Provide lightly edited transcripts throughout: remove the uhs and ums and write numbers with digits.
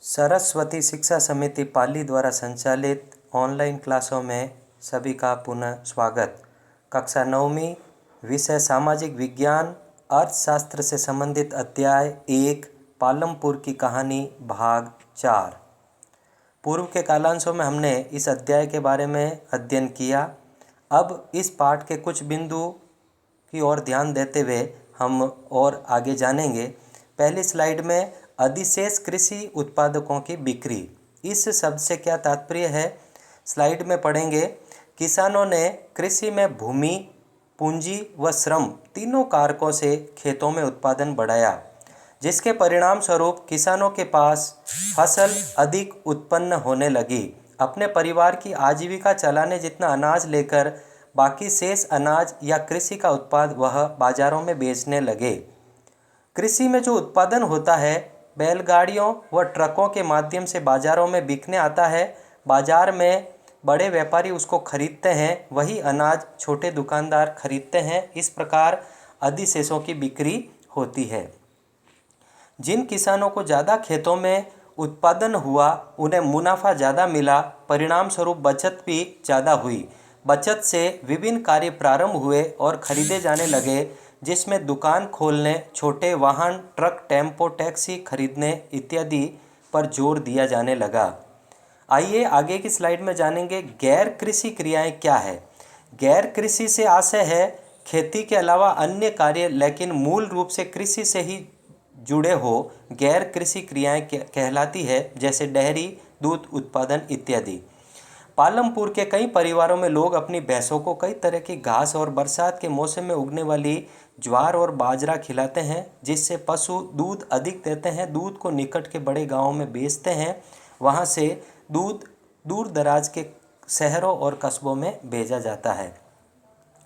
सरस्वती शिक्षा समिति पाली द्वारा संचालित ऑनलाइन क्लासों में सभी का पुनः स्वागत। कक्षा 9वीं, विषय सामाजिक विज्ञान, अर्थशास्त्र से संबंधित अध्याय 1, पालमपुर की कहानी, भाग 4। पूर्व के कालांशों में हमने इस अध्याय के बारे में अध्ययन किया। अब इस पाठ के कुछ बिंदु की ओर ध्यान देते हुए हम और आगे जानेंगे। पहली स्लाइड में अधिशेष कृषि उत्पादकों की बिक्री, इस शब्द से क्या तात्पर्य है, स्लाइड में पढ़ेंगे। किसानों ने कृषि में भूमि, पूंजी व श्रम तीनों कारकों से खेतों में उत्पादन बढ़ाया, जिसके परिणाम स्वरूप किसानों के पास फसल अधिक उत्पन्न होने लगी। अपने परिवार की आजीविका चलाने जितना अनाज लेकर बाकी शेष अनाज या कृषि का उत्पाद वह बाजारों में बेचने लगे। कृषि में जो उत्पादन होता है बैलगाड़ियों व ट्रकों के माध्यम से बाजारों में बिकने आता है। बाजार में बड़े व्यापारी उसको खरीदते हैं, वही अनाज छोटे दुकानदार खरीदते हैं। इस प्रकार अधिशेषों की बिक्री होती है। जिन किसानों को ज़्यादा खेतों में उत्पादन हुआ उन्हें मुनाफा ज़्यादा मिला, परिणाम स्वरूप बचत भी ज़्यादा हुई। बचत से विभिन्न कार्य प्रारंभ हुए और खरीदे जाने लगे, जिसमें दुकान खोलने, छोटे वाहन, ट्रक, टेम्पो, टैक्सी खरीदने इत्यादि पर जोर दिया जाने लगा। आइए आगे की स्लाइड में जानेंगे गैर कृषि क्रियाएं क्या है। गैर कृषि से आशय है खेती के अलावा अन्य कार्य लेकिन मूल रूप से कृषि से ही जुड़े हो गैर कृषि क्रियाएं कहलाती है, जैसे डेयरी, दूध उत्पादन इत्यादि। पालमपुर के कई परिवारों में लोग अपनी भैंसों को कई तरह की घास और बरसात के मौसम में उगने वाली ज्वार और बाजरा खिलाते हैं, जिससे पशु दूध अधिक देते हैं। दूध को निकट के बड़े गांवों में बेचते हैं, वहां से दूध दूर दराज के शहरों और कस्बों में भेजा जाता है।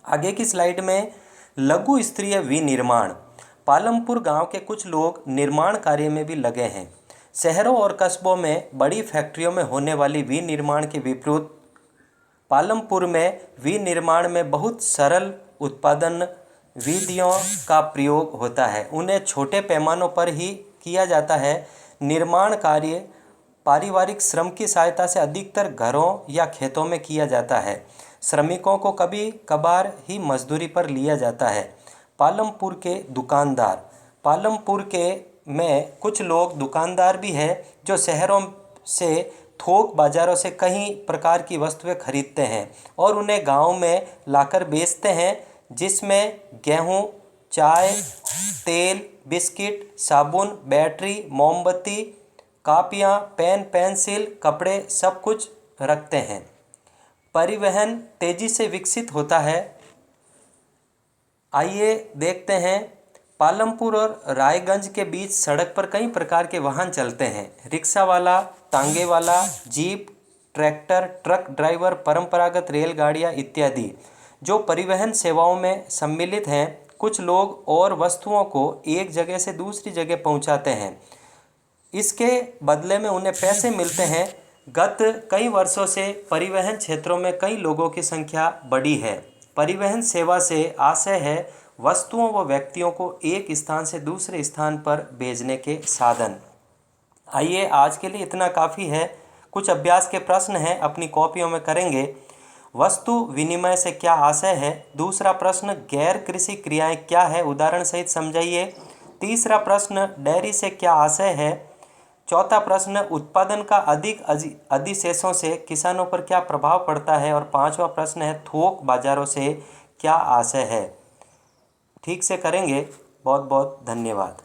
आगे की स्लाइड में लघु स्तरीय विनिर्माण। पालमपुर गांव के कुछ लोग निर्माण कार्य में भी लगे हैं। शहरों और कस्बों में बड़ी फैक्ट्रियों में होने वाली विनिर्माण के विपरीत पालमपुर में विनिर्माण में बहुत सरल उत्पादन विधियों का प्रयोग होता है। उन्हें छोटे पैमानों पर ही किया जाता है। निर्माण कार्य पारिवारिक श्रम की सहायता से अधिकतर घरों या खेतों में किया जाता है। श्रमिकों को कभी कभार ही मजदूरी पर लिया जाता है। पालमपुर के दुकानदार। पालमपुर के में कुछ लोग दुकानदार भी हैं जो शहरों से थोक बाजारों से कई प्रकार की वस्तुएं खरीदते हैं और उन्हें गांव में लाकर बेचते हैं, जिसमें गेहूं, चाय, तेल, बिस्किट, साबुन, बैटरी, मोमबत्ती, कापियां, पेन, पेंसिल, कपड़े सब कुछ रखते हैं। परिवहन तेजी से विकसित होता है। आइए देखते हैं। पालमपुर और रायगंज के बीच सड़क पर कई प्रकार के वाहन चलते हैं। रिक्शा वाला, टांगे वाला, जीप, ट्रैक्टर, ट्रक ड्राइवर, परंपरागत रेलगाड़ियां इत्यादि जो परिवहन सेवाओं में सम्मिलित हैं। कुछ लोग और वस्तुओं को एक जगह से दूसरी जगह पहुंचाते हैं, इसके बदले में उन्हें पैसे मिलते हैं। गत कई वर्षों से परिवहन क्षेत्रों में कई लोगों की संख्या बढ़ी है। परिवहन सेवा से आशय है वस्तुओं व व्यक्तियों को एक स्थान से दूसरे स्थान पर भेजने के साधन। आइए आज के लिए इतना काफ़ी है। कुछ अभ्यास के प्रश्न हैं, अपनी कॉपियों में करेंगे। वस्तु विनिमय से क्या आशय है। दूसरा प्रश्न गैर कृषि क्रियाएं क्या है, उदाहरण सहित समझाइए। तीसरा प्रश्न डेयरी से क्या आशय है। चौथा प्रश्न उत्पादन का अधिक अधिशेषों से किसानों पर क्या प्रभाव पड़ता है। और पांचवा प्रश्न है थोक बाजारों से क्या आशय है। ठीक से करेंगे। बहुत बहुत धन्यवाद।